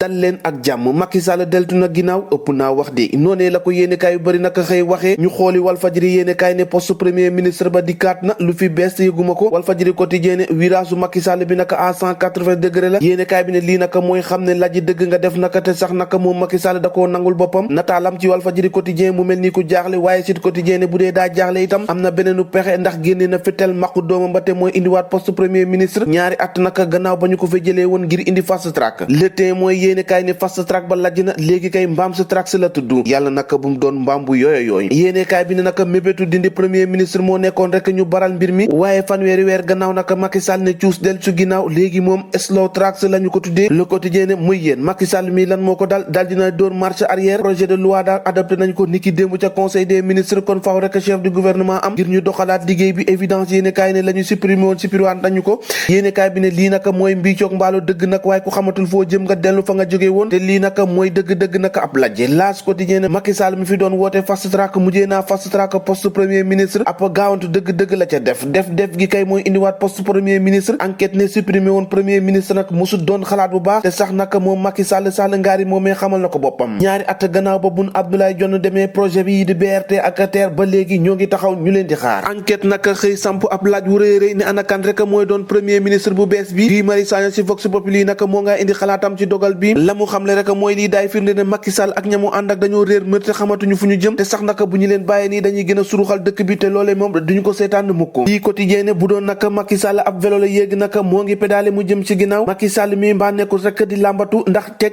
dal leen ak jàmm Macky Sall deltu na ginnaaw ëpp naa wax de noonee la ko yéenekaay yu bëri naka xëy waxee ñu xooli Walfadjri yéenekaay ne poste premier ministre ba dikkaat na lu fi bees yëguma ko Walfadjri quotidien ne virage Macky Sall bi naka à 180 degré la yéenekaay bi ne lii naka mooy xam ne laji dëgg nga def naka te sax naka moom Macky Sall da koo nangul boppam nataalam ci Walfadjri quotidien mu mel ni ku jaaxle waaye Sud Quotidien ne bu dee daa jaaxle itam am na beneenu pexe ndax génne na fitel maqu doomam ba te mooy indiwaat poste premier ministre ñaari at naka gannaaw ba ñu ko fa jëlee woon ngir indi fast track le temps mooy yéenekaay ne fast track ba lajj na léegi kay mbaam sa track si la tudd yàlla naka bu mu doon mbaam bu yooyu yéenekaay bi ne naka mébétu dindi premier ministre moo nekkoon rek ñu baral mbir mi waaye fanweeri weer gannaaw naka Macky Sall ne cuus del su ginnaaw léegi moom slow track la ñu ko tuddee le quotidien ne muy yéen Macky Sall mi lan moo ko dal dina door marche arrière projet de loi daal adopté nañ ko niki démb ca conseil des ministres kon faaw rek chef du gouvernement am ngir ñu doxalaat liggéey bi évidence yéenekaay ne la ñu supprimer woon suppriwaat nañu ko yéenekaay bi ne lii naka mooy mbiicoog mbaalu dëgg nag waaye ku xamatul foo jëm nga dellu fa nga jóge woon te lii naka mooy dëgg-dëgg naka ab lajje laas quotidien ne Macky Sall mi fi doon woote fast track mujjee naa fast track poste premier ministre ab gaawantu dëgg-dëgg la ca def gi kay mooy indiwaat poste premier ministre enquête ne supprimer woon premier ministre nag musut doon xalaat bu baax te sax naka moom Macky Sall ngaari moomee xamal na ko boppam ñaari at gannaaw ba Boun Abdallah Dionne demee projet bi di BRT ak TER ba léegi ñoo ngi taxaw ñu leen di xaar enquête naka xëy samp ab laaj wu rëy rëy ne anakan rek mooy doon premier ministre bu bees bi Guy Marius Sagna ci Vox Populi naka moo ngaa indi xalaatam ci dogal bi la mu xamle rek mooy lii daay firnde ne Macky Sall ak ñamu ànd ak dañoo réer mër te xamatuñu fu ñu jëm te sax naka bu ñu leen bàyyee nii dañuy gën a suruxal dëkk bi te loolee moom duñu ko seetaan mukk lii quotidien ne bu doon naka Macky Sall ab vélo la yéeg naka moo ngi pédale mu jëm ci ginnaaw Macky Sall mi mbaa nekkul rek di làmbatu ndax teg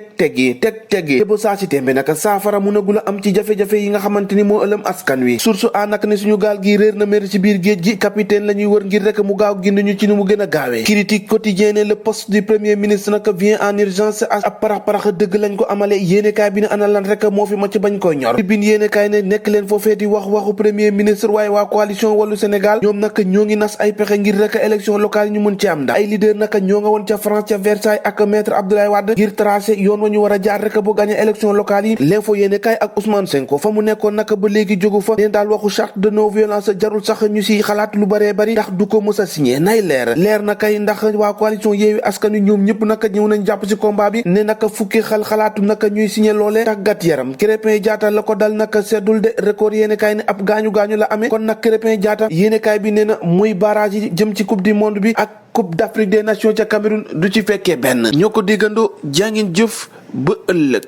te ba saa si tembe naka saafara munagula am ci jafe-jafe yi nga xamante ni moo ëlëm askan wi source a nag ne suñu gaal gi réer na mer ci biir géej gi capitaine la ñuy wër ngir rek mu gaaw gind ñu ci ni mu gën a gaawee critique quotidien ne le poste du premier ministre naka vient en urgence ab parax dëgg lañ ko amale yéenekaay bi ne ana lan rek moo fi macc bañ koy ñor bin yéenekaay ne nekk leen foofee di waxu premier ministre waaye waa coalition Wallu Sénégal ñoom naka ñoo ngi nas ay pexe ngir rek élection locale ñu mën ci am ndax ay leader naka ñoo nga woon ca France ca Versailles ak maître Abdoulaye Wade ngir tracé yoon wa ñu war a jaar rek boo gagné élection locale yi l'info yéenekaay ak Ousmane Sonko fa mu nekkoon naka ba léegi jógu fa neen daal waxu charte de non violence jarul sax ñu si xalaat lu bëree bëri ndax du ko mës a signé nay leer na kay ndax waa coalition Yewwi Askan Wi ñoom ñëpp naka ñëw nañ jàpp ci combat bi ne naka fukki xalaatu naka ñuy signé loole tàggat yaram Krépin Diatta la ko dal naka seddul de record yéenekaay ne ab gaañu la amee kon nag Krépin Diatta yéenekaay bi nee na muy barrage yi jëm ci coupe du monde bi ak coupe d'Afrique des nations ca Cameroun du ci fekkee benn ñoo ko déggandoo jàngin jëf ba ëllëg